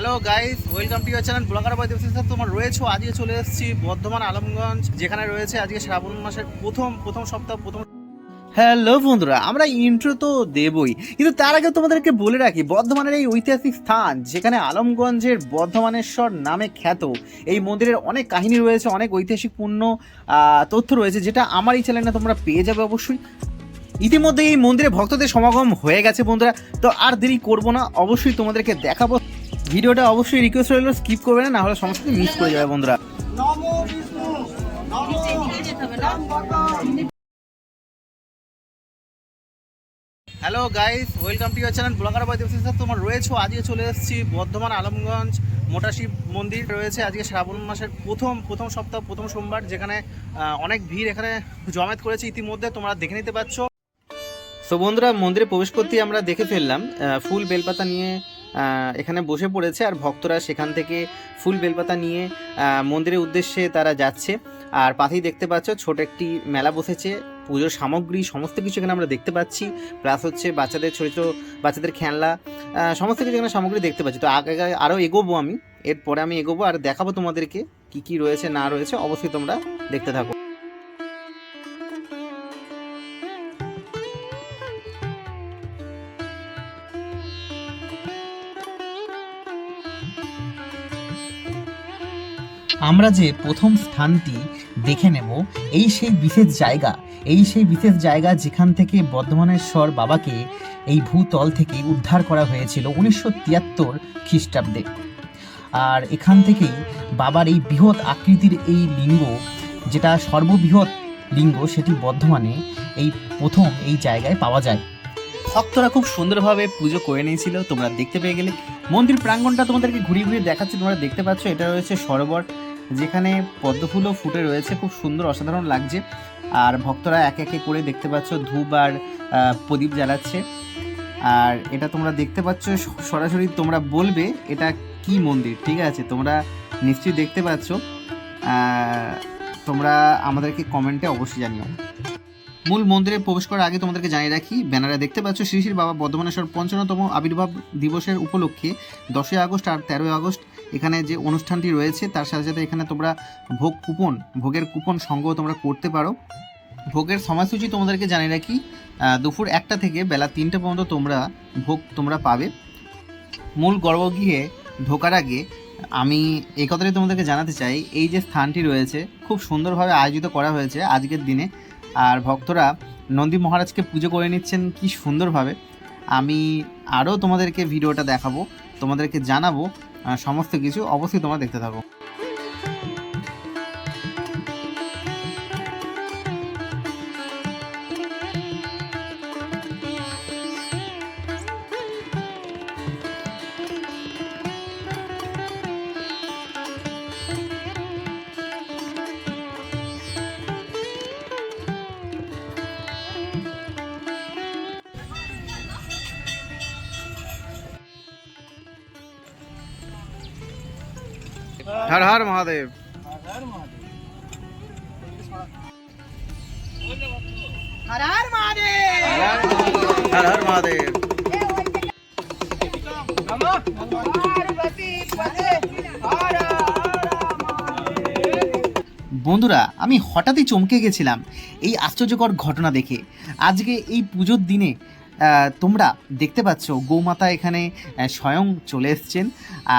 Hello guys, welcome to your channel blogger boy Debashis. তোমার রয়েছে আজকে চলে এসেছি বর্ধমান আলমগঞ্জ, যেখানে রয়েছে আজকে শ্রাবণ মাসের প্রথম সপ্তাহ। হ্যালো বন্ধুরা, আমরা ইন্ট্রো তো দেবই, কিন্তু তার আগে তোমাদেরকে বলে রাখি বর্ধমানের এই ঐতিহাসিক স্থান, যেখানে আলমগঞ্জের বর্ধমানেশ্বর নামে খ্যাত এই মন্দিরের অনেক কাহিনী রয়েছে, অনেক ঐতিহাসিকপূর্ণ তথ্য রয়েছে, যেটা আমার এই চ্যানেলে তোমরা পেয়ে যাবে অবশ্যই। ইতিমধ্যে এই মন্দিরে ভক্তদের সমাগম হয়ে গেছে বন্ধুরা, তো আর দেরি করবো না, অবশ্যই তোমাদেরকে দেখাবো। ভিডিওটা অবশ্যই রিকোয়েস্ট রইল, স্কিপ করবে না, নাহলে সমস্ত মিস করে যাবে বন্ধুরা। Hello guys, welcome to your channel blogger boy Debashis. তোমার রয়েছে আজকে চলে এসেছি বর্ধমান আলমগঞ্জ মোটা শিব মন্দির রয়েছে আজকে শ্রাবণ মাসের প্রথম সপ্তাহ, প্রথম সোমবার, যেখানে অনেক ভিড় এখানে জমায়েত করেছে ইতিমধ্যে তোমরা দেখে নিতে পারছো। তো বন্ধুরা, মন্দিরে প্রবেশ করতেই আমরা দেখে ফেললাম ফুল বেলপাতা নিয়ে এখানে বসে পড়েছে, আর ভক্তরা সেখান থেকে ফুল বেলপাতা নিয়ে মন্দিরের উদ্দেশ্যে তারা যাচ্ছে। আর পাশেই দেখতে পাচ্ছ ছোট একটি মেলা বসেছে, পুজোর সামগ্রী সমস্ত কিছু এখানে আমরা দেখতে পাচ্ছি, প্লাস হচ্ছে বাচ্চাদের ছোটো বাচ্চাদের খেলনা, সমস্ত কিছু এখানে সামগ্রী দেখতে পাচ্ছি। তো আগে আরও এগোবো, এরপরে আমি এগোবো আর দেখাবো তোমাদেরকে কি কি রয়েছে না রয়েছে, অবশ্যই তোমরা দেখতে থাকো। আমরা যে প্রথম স্থানটি দেখে নেব, এই সেই বিশেষ জায়গা যেখান থেকে বর্ধমানেশ্বর বাবাকে এই ভূতল থেকে উদ্ধার করা হয়েছিল 1973 খ্রিস্টাব্দে। আর এখান থেকেই বাবার এই বৃহৎ আকৃতির এই লিঙ্গ, যেটা সর্ববৃহৎ লিঙ্গ, সেটি বর্ধমানে এই প্রথম এই জায়গায় পাওয়া যায়। ভক্তরা খুব সুন্দরভাবে পুজো করে নিয়েছিল, তোমরা দেখতে পেয়ে গেলে। মন্দির প্রাঙ্গণটা তোমাদেরকে ঘুরিয়ে ঘুরিয়ে দেখাচ্ছি, তোমরা দেখতে পাচ্ছ এটা রয়েছে সরোবর, যেখানে পদ্মফুলও ফুটে রয়েছে, খুব সুন্দর অসাধারণ লাগছে। আর ভক্তরা একে একে করে দেখতে পাচ্ছ ধূপ আর প্রদীপ জ্বালাচ্ছে। আর এটা তোমরা দেখতে পাচ্ছ সরাসরি, তোমরা বলবে এটা কি মন্দির, ঠিক আছে? তোমরা নিশ্চয়ই দেখতে পাচ্ছ, তোমরা আমাদেরকে কমেন্টে অবশ্যই জানিও। মূল মন্দিরে প্রবেশ করার আগে তোমাদেরকে জানিয়ে রাখি, ব্যানারে দেখতে পাচ্ছ শ্রী শ্রী বাবা বর্ধমানেশ্বর 55তম আবির্ভাব দিবসের উপলক্ষে 10ই আগস্ট আর 13ই আগস্ট এখানে যে অনুষ্ঠানটি রয়েছে, তার সাথে সাথে এখানে তোমরা ভোগের কুপন সংগ্রহ তোমরা করতে পারো। ভোগের সময়সূচি তোমাদেরকে জানিয়ে রাখি, দুপুর 1টা থেকে বেলা 3টে পর্যন্ত তোমরা পাবে। মূল গর্ভগৃহে ঢোকার আগে আমি এই কথাটাই তোমাদেরকে জানাতে চাই, এই যে স্থানটি রয়েছে খুব সুন্দরভাবে আয়োজিত করা হয়েছে আজকের দিনে, আর ভক্তরা নন্দী মহারাজকে পুজো করে নিচ্ছেন কি সুন্দরভাবে। আমি আরও তোমাদেরকে ভিডিওটা দেখাবো, তোমাদেরকে জানাবো সমস্ত কিছু, অবশ্যই তোমরা দেখতে থাকো। हर हर महादेव। हर हर महादेव। हर हर महादेव। বন্ধুরা, আমি হঠাৎই চমকে গেছিলাম এই আশ্চর্যকর ঘটনা দেখে। আজকে এই পুজোর দিনে তোমরা দেখতে পাচ্ছ গৌমাতা এখানে স্বয়ং চলে এসছেন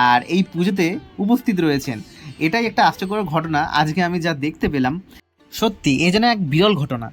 আর এই পুজোতে উপস্থিত রয়েছেন। এটাই একটা আশ্চর্যকর ঘটনা আজকে আমি যা দেখতে পেলাম, সত্যি এ যেন এক বিরল ঘটনা।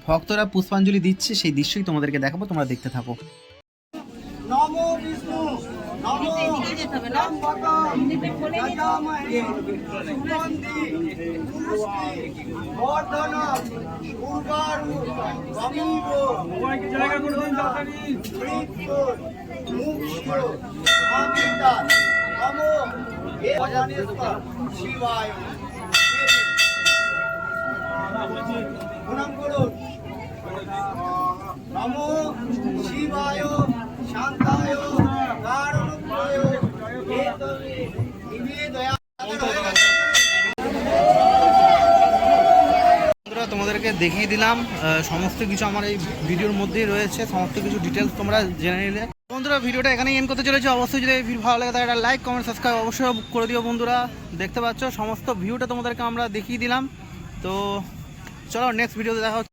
ভক্তরা পুষ্পাঞ্জলি দিচ্ছে, সেই দৃশ্যই তোমাদেরকে দেখাবো, তোমরা দেখতে থাকো। নমো বিষ্ণু নমো ত্রম্বকম যজামহে সুগন্ধি পুষ্টি বর্ধনম উর্বারু গমীব মৃত্যুর মুক্ষ্য অমৃতা নমো দেবানেশ্বর শিবায় প্রণাম করুন। নমো শিবায় শান্তায় কারণোত্তয় হেতবে নিবেদয়া। বন্ধুরা তোমাদেরকে দেখিয়ে দিলাম সমস্ত কিছু আমার এই ভিডিওর মধ্যেই রয়েছে, সমস্ত কিছু ডিটেলস তোমরা জেনে নিলে। বন্ধুরা ভিডিওটা এখানেই এন্ড করতে চলেছে। অবশ্যই যদি এই ভিডিও ভালো লাগে তাহলে একটা লাইক কমেন্ট সাবস্ক্রাইব অবশ্যই করে দিও বন্ধুরা। দেখতে পাচ্ছ সমস্ত ভিউটা তোমাদেরকে আমরা দেখিয়ে দিলাম। তো চলো নেক্সট ভিডিওতে দেখা হচ্ছে।